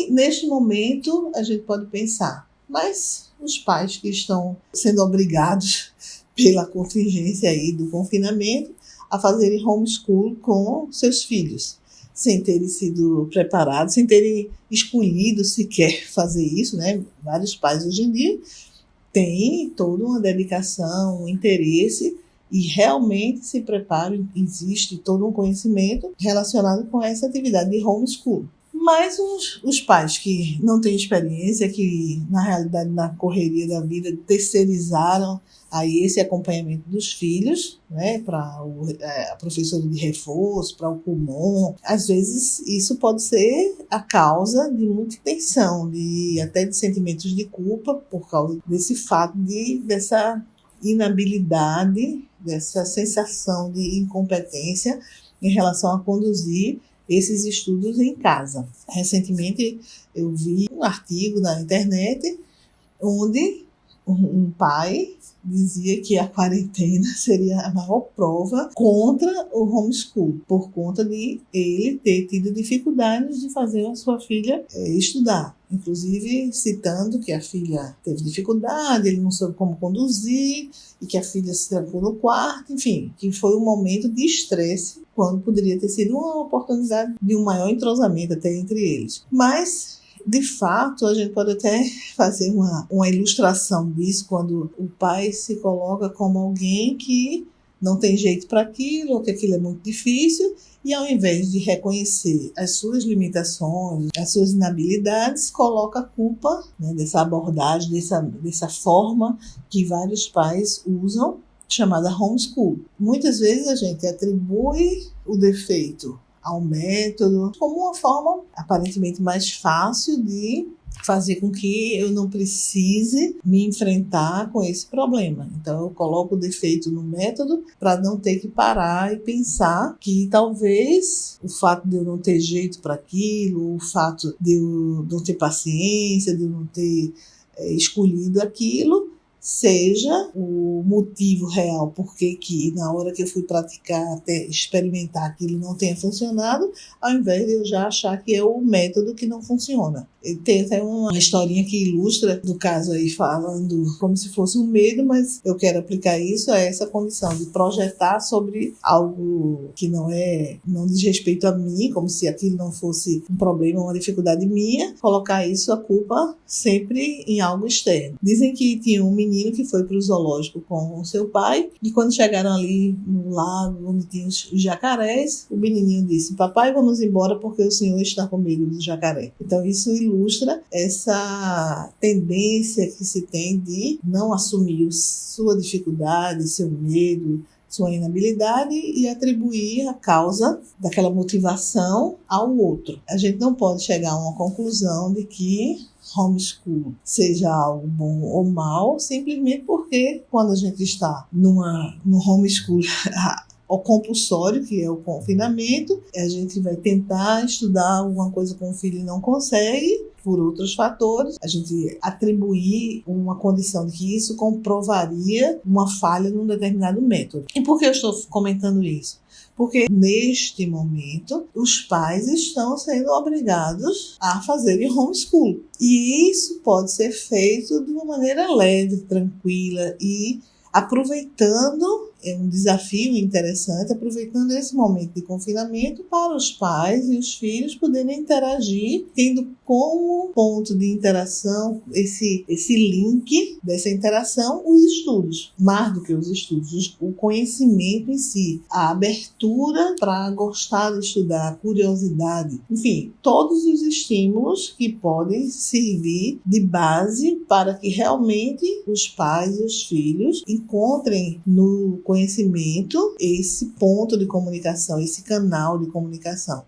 E, neste momento, a gente pode pensar, mas os pais que estão sendo obrigados pela contingência aí do confinamento a fazerem homeschool com seus filhos, sem terem sido preparados, sem terem escolhido sequer fazer isso, né? Vários pais hoje em dia têm toda uma dedicação, um interesse e realmente se preparam, existe todo um conhecimento relacionado com essa atividade de homeschool. Mas os pais que não têm experiência, que na realidade na correria da vida terceirizaram aí esse acompanhamento dos filhos, né, para a professora de reforço, para o Kumon, às vezes isso pode ser a causa de muita tensão, até de sentimentos de culpa por causa desse fato dessa inabilidade, dessa sensação de incompetência em relação a conduzir esses estudos em casa. Recentemente eu vi um artigo na internet onde um pai dizia que a quarentena seria a maior prova contra o homeschool, por conta de ele ter tido dificuldades de fazer a sua filha estudar. Inclusive citando que a filha teve dificuldade, ele não soube como conduzir, e que a filha se trancou no quarto, enfim, que foi um momento de estresse, quando poderia ter sido uma oportunidade de um maior entrosamento até entre eles. Mas, de fato, a gente pode até fazer uma ilustração disso quando o pai se coloca como alguém que não tem jeito para aquilo, ou que aquilo é muito difícil, e ao invés de reconhecer as suas limitações, as suas inabilidades, coloca a culpa, né, dessa abordagem, dessa forma que vários pais usam, chamada homeschool. Muitas vezes a gente atribui o defeito ao método como uma forma aparentemente mais fácil de fazer com que eu não precise me enfrentar com esse problema. Então eu coloco o defeito no método para não ter que parar e pensar que talvez o fato de eu não ter jeito para aquilo, o fato de eu não ter paciência, de eu não ter escolhido aquilo, seja o motivo real porque que na hora que eu fui praticar, até experimentar aquilo não tenha funcionado, ao invés de eu já achar que é o método que não funciona. E tem até uma historinha que ilustra, no caso aí falando como se fosse um medo, mas eu quero aplicar isso a essa condição de projetar sobre algo que não diz respeito a mim, como se aquilo não fosse um problema, uma dificuldade minha, colocar isso, a culpa, sempre em algo externo. Dizem que tinha um menino que foi para o zoológico com o seu pai, e quando chegaram ali no lago onde tinha os jacarés, o menininho disse: papai, vamos embora porque o senhor está com medo do jacaré. Então isso ilustra essa tendência que se tem de não assumir sua dificuldade, seu medo, sua inabilidade e atribuir a causa daquela motivação ao outro. A gente não pode chegar a uma conclusão de que homeschool seja algo bom ou mal, simplesmente porque quando a gente está no homeschool o compulsório, que é o confinamento, a gente vai tentar estudar alguma coisa com o filho e não consegue, por outros fatores, a gente atribuir uma condição de que isso comprovaria uma falha num determinado método. E por que eu estou comentando isso? Porque neste momento os pais estão sendo obrigados a fazerem homeschool. E isso pode ser feito de uma maneira leve, tranquila e aproveitando, é um desafio interessante, aproveitando esse momento de confinamento para os pais e os filhos poderem interagir, tendo como ponto de interação esse link dessa interação os estudos, mais do que os estudos, o conhecimento em si, a abertura para gostar de estudar, a curiosidade, enfim, todos os estímulos que podem servir de base para que realmente os pais e os filhos encontrem no conhecimento esse ponto de comunicação, esse canal de comunicação.